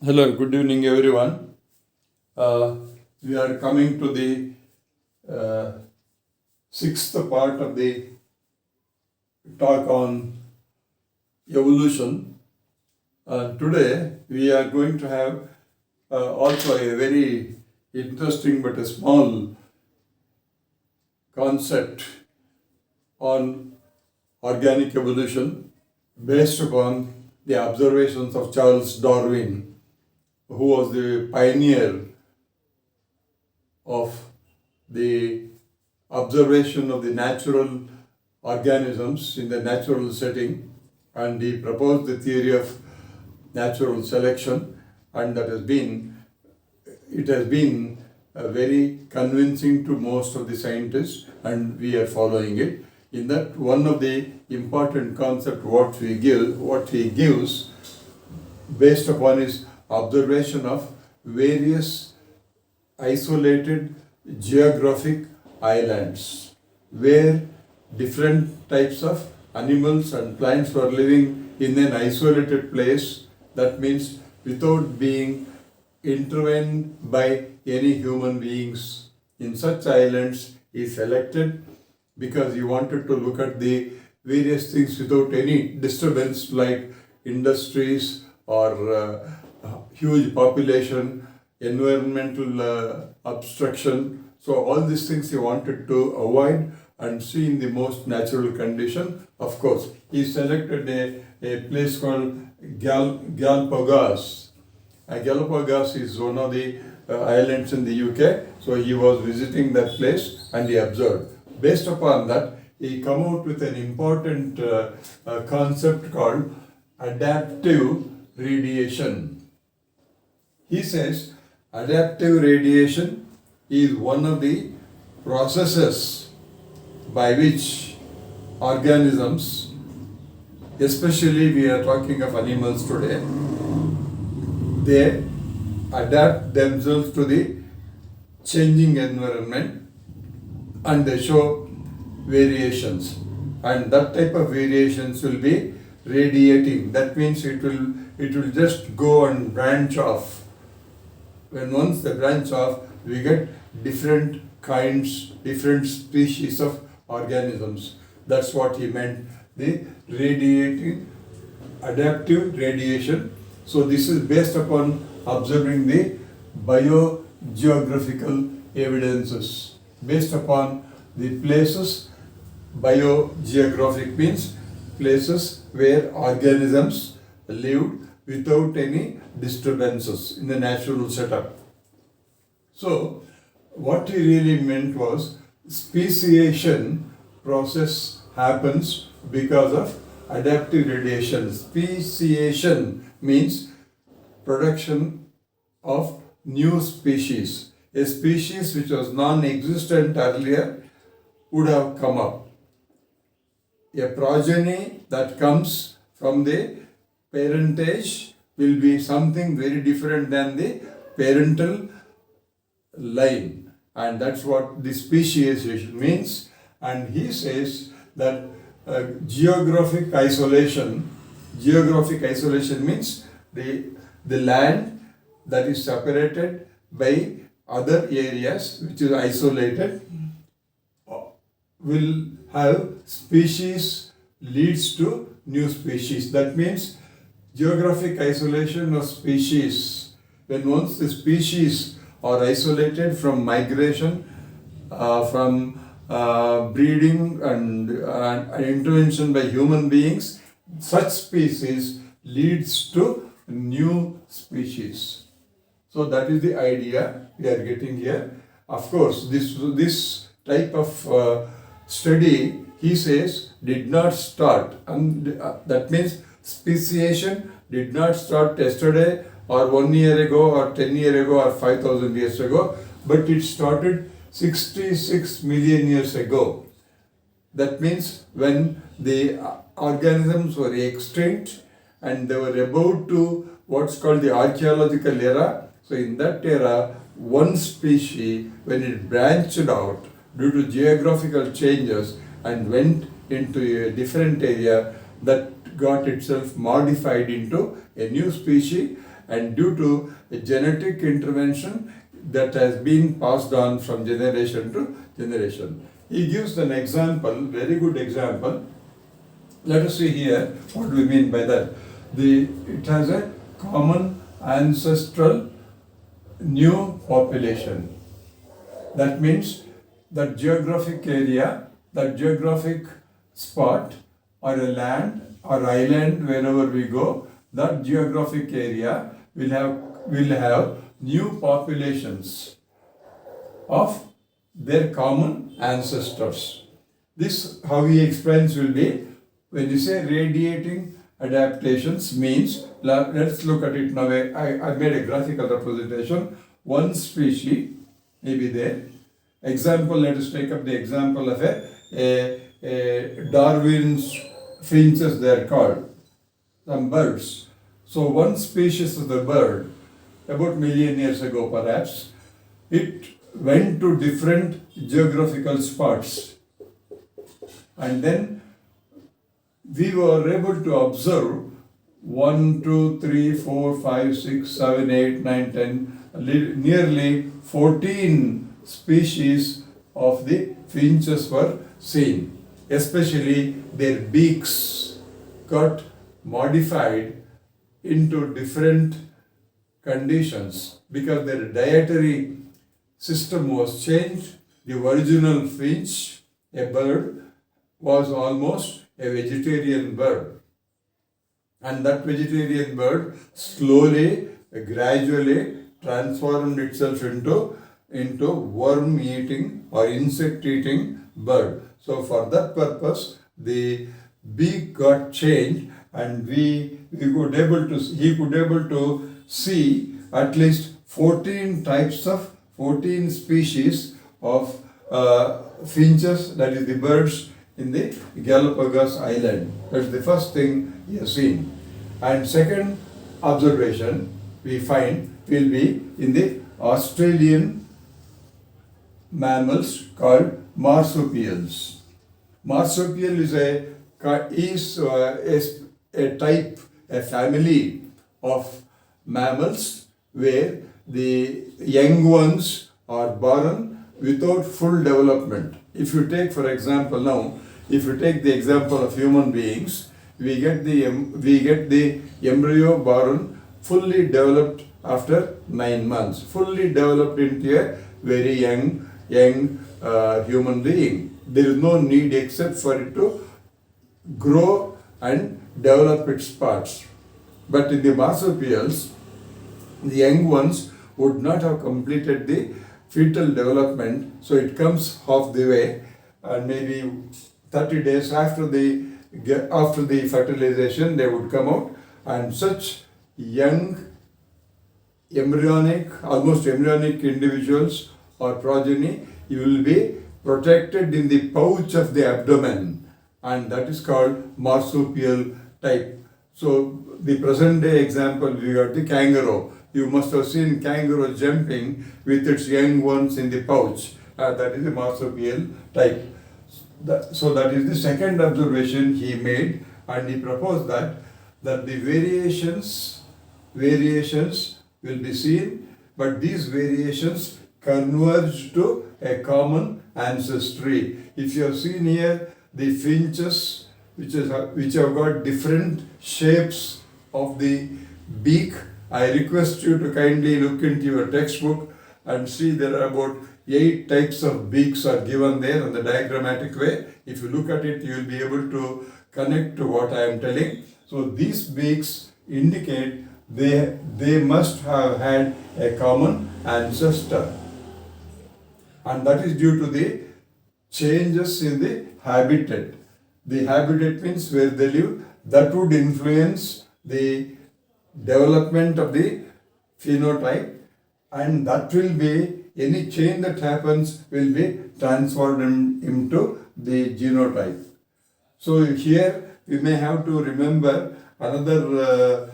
Hello, good evening, everyone. Uh, we are coming to the uh, sixth part of the talk on evolution. Today, we are going to have also a very interesting but a small concept on organic evolution based upon the observations of Charles Darwin, who was the pioneer of the observation of the natural organisms in the natural setting, and he proposed the theory of natural selection, and it has been very convincing to most of the scientists, and we are following it. In that, one of the important concept what he gives based upon his observation of various isolated geographic islands where different types of animals and plants were living in an isolated place. That means without being intervened by any human beings. In such islands, he selected because he wanted to look at the various things without any disturbance like industries or huge population, environmental obstruction. So all these things he wanted to avoid and see in the most natural condition. Of course, he selected a place called Galapagos. Galapagos is one of the islands in the UK. So he was visiting that place and he observed. Based upon that, he come out with an important concept called adaptive radiation. He says adaptive radiation is one of the processes by which organisms, especially we are talking of animals today, they adapt themselves to the changing environment and they show variations, and that type of variations will be radiating. That means it will just go and branch off. When once they branch off, we get different kinds, different species of organisms. That's what he meant, the radiating adaptive radiation. So this is based upon observing the biogeographical evidences. Based upon the places, biogeographic means places where organisms lived without any disturbances in the natural setup. So what he really meant was speciation process happens because of adaptive radiation. Speciation means production of new species. A species which was non-existent earlier would have come up. A progeny that comes from the parentage will be something very different than the parental line, and that's what the speciation means. And he says that geographic isolation means the land that is separated by other areas which is isolated will have species leads to new species. That means geographic isolation of species. When once the species are isolated from migration, from breeding and intervention by human beings, such species leads to new species. So that is the idea we are getting here. Of course, this type of study, he says, did not start, and that means speciation did not start yesterday or 1 year ago or 10 years ago or 5,000 years ago, but it started 66 million years ago. That means when the organisms were extinct and they were about to what's called the archaeological era. So in that era, one species, when it branched out due to geographical changes and went into a different area, that got itself modified into a new species, and due to a genetic intervention that has been passed on from generation to generation. He gives an example, very good example. Let us see here what we mean by that. It has a common ancestral new population. That means that geographic area, that geographic spot or a land or island wherever we go, that geographic area will have new populations of their common ancestors. This, how he explains, will be when you say radiating adaptations means, let's look at it now. I made a graphical representation. One species may be there. Example, let us take up the example of a Darwin's finches, they are called, some birds. So one species of the bird, about million years ago perhaps, it went to different geographical spots, and then we were able to observe 1, 2, 3, 4, 5, 6, 7, 8, 9, 10, nearly 14 species of the finches were seen. Especially their beaks got modified into different conditions because their dietary system was changed. The original finch, a bird, was almost a vegetarian bird, and that vegetarian bird slowly, gradually transformed itself into worm-eating or insect-eating bird. So for that purpose, the beak got changed, and he could able to see at least 14 species of finches, that is the birds in the Galapagos Island. That's the first thing he has seen. And second observation we find will be in the Australian mammals called marsupials. Marsupial is a type, a family of mammals where the young ones are born without full development. If you take, for example, now, if you take the example of human beings, we get the embryo born fully developed after 9 months, fully developed into a very young human being. There is no need except for it to grow and develop its parts. But in the marsupials, the young ones would not have completed the fetal development, so it comes half the way, and maybe 30 days after the fertilization they would come out, and such young almost embryonic individuals or progeny, you will be protected in the pouch of the abdomen, and that is called marsupial type. So the present day example, we got the kangaroo. You must have seen kangaroo jumping with its young ones in the pouch. That is the marsupial type. So that is the second observation he made, and he proposed that the variations will be seen, but these variations converge to a common ancestry. If you have seen here the finches, which have got different shapes of the beak, I request you to kindly look into your textbook and see there are about 8 types of beaks are given there in the diagrammatic way. If you look at it, you will be able to connect to what I am telling. So these beaks indicate they must have had a common ancestor, and that is due to the changes in the habitat. The habitat means where they live, that would influence the development of the phenotype, and that will be, any change that happens will be transformed into the genotype. So here we may have to remember another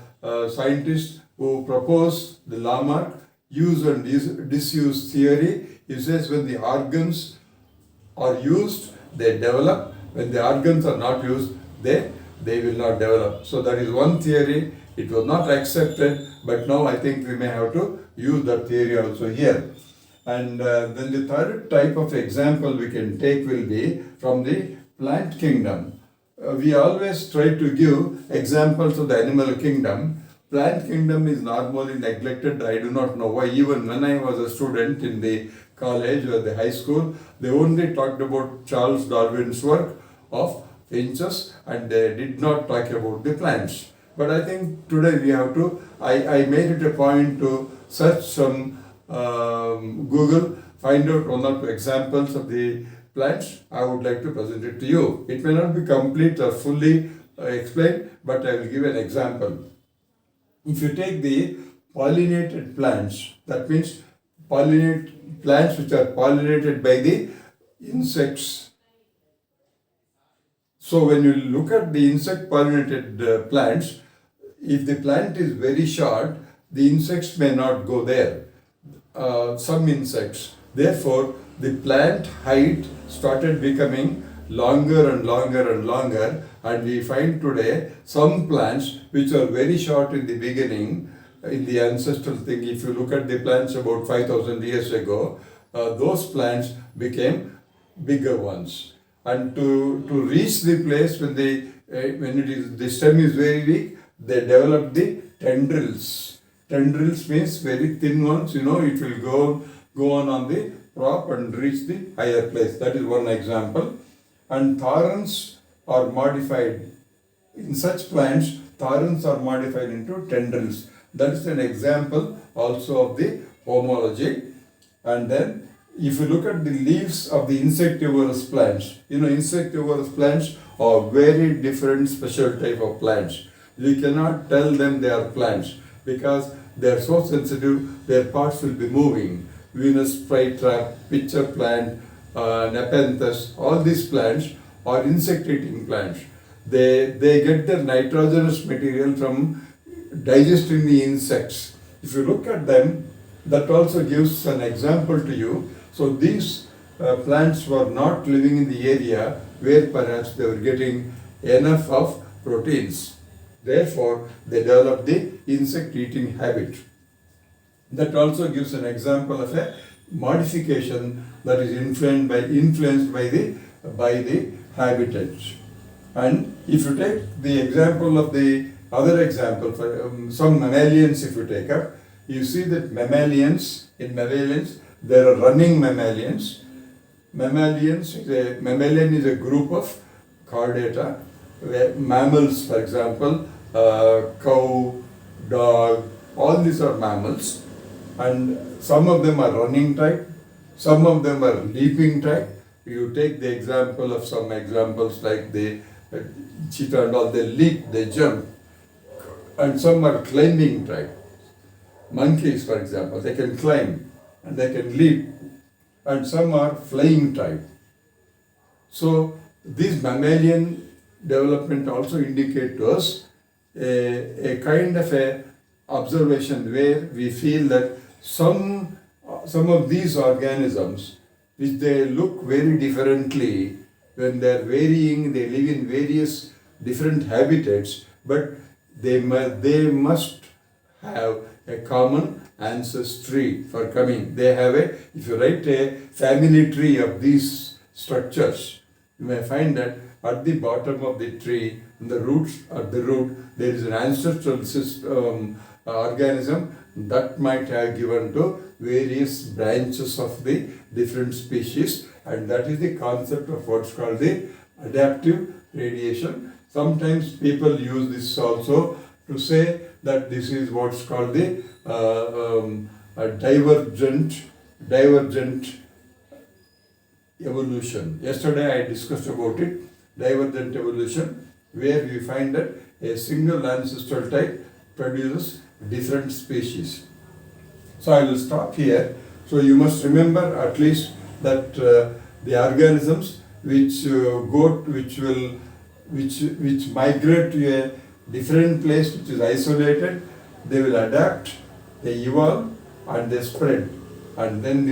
scientist who proposed the Lamarck use and disuse theory. He says when the organs are used, they develop. When the organs are not used, they they will not develop. So that is one theory. It was not accepted, but now I think we may have to use that theory also here. And then the third type of example we can take will be from the plant kingdom. We always try to give examples of the animal kingdom. Plant kingdom is normally neglected. I do not know why. Even when I was a student in the college or the high school, they only talked about Charles Darwin's work of finches and they did not talk about the plants. But I think today we have to, I made it a point to search some Google, find out one or two examples of the plants. I would like to present it to you. It may not be complete or fully explained, but I will give an example. If you take the pollinated plants, that means pollinate plants which are pollinated by the insects. So when you look at the insect pollinated plants, if the plant is very short, the insects may not go there. Some insects. Therefore, the plant height started becoming longer and longer and longer, and we find today some plants which are very short in the beginning, in the ancestral thing. If you look at the plants about 5,000 years ago, those plants became bigger ones. And to reach the place when the stem is very weak, they develop the tendrils. Tendrils means very thin ones, it will go on the prop and reach the higher place. That is one example. And thorns are modified. In such plants, thorns are modified into tendrils. That is an example also of the homology. And then if you look at the leaves of the insectivorous plants, insectivorous plants are very different special type of plants. We cannot tell them they are plants because they are so sensitive, their parts will be moving. Venus flytrap, pitcher plant, Nepenthes, all these plants are insect-eating plants. They get their nitrogenous material from digesting the insects. If you look at them, that also gives an example to you. So these plants were not living in the area where perhaps they were getting enough of proteins. Therefore, they developed the insect-eating habit. That also gives an example of a modification that is influenced by the habitats. And if you take the example of the other example, for some mammalians, if you take up, you see that in mammalians, there are running mammalians. Mammalian is a group of chordata. Mammals, for example, cow, dog, all these are mammals. And some of them are running type, some of them are leaping type. You take the example of some examples like the cheetah and all, they leap, they jump. And some are climbing type. Monkeys, for example, they can climb and they can leap. And some are flying type. So these mammalian development also indicate to us a kind of a observation where we feel that some of these organisms, which they look very differently, when they are varying, they live in various different habitats, but they must have a common ancestry for coming. They have if you write a family tree of these structures, you may find that at the bottom of the tree, at the root, there is an ancestral system, organism that might have given to various branches of the different species, and that is the concept of what's called the adaptive radiation. Sometimes people use this also to say that this is what's called the divergent evolution. Yesterday I discussed about it, divergent evolution, where we find that a single ancestral type produces different species. So I will stop here. So you must remember at least that the organisms which migrate to a different place which is isolated, they will adapt, they evolve, and they spread, and then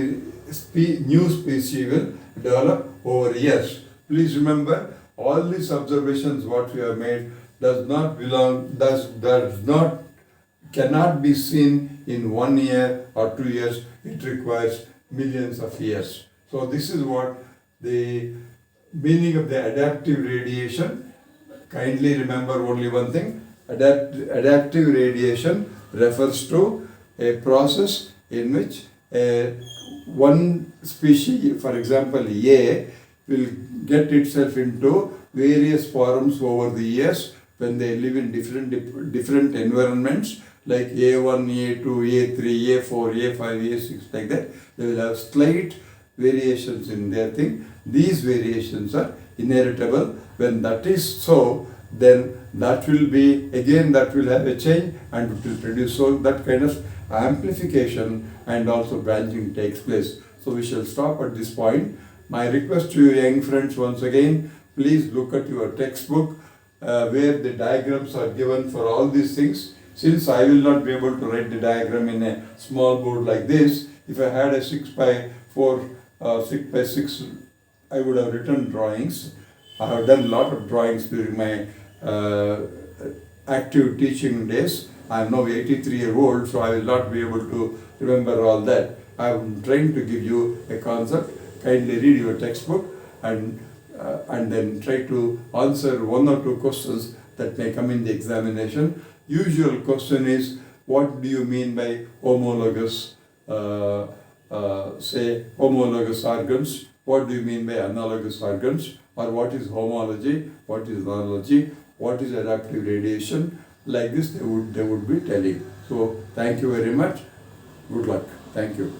the new species will develop over years. Please remember, all these observations what we have made does not cannot be seen in 1 year or 2 years. It requires millions of years. So this is what the meaning of the adaptive radiation. Kindly remember only one thing. Adaptive radiation refers to a process in which one species, for example A, will get itself into various forms over the years when they live in different environments like A1, A2, A3, A4, A5, A6, like that. They will have slight variations in their thing. These variations are inheritable. When that is so, then that will be, again that will have a change and it will produce, so that kind of amplification and also branching takes place. So we shall stop at this point. My request to you young friends, once again, please look at your textbook where the diagrams are given for all these things. Since I will not be able to write the diagram in a small board like this, if I had a 6 by 4, 6 by 6, I would have written drawings. I have done a lot of drawings during my active teaching days. I am now 83-year-old, so I will not be able to remember all that. I am trying to give you a concept. Kindly read your textbook and then try to answer 1 or 2 questions that may come in the examination. Usual question is, what do you mean by homologous, say homologous organs? What do you mean by analogous organs? Or what is homology? What is analogy? What is adaptive radiation? Like this they would be telling. So thank you very much. Good luck. Thank you.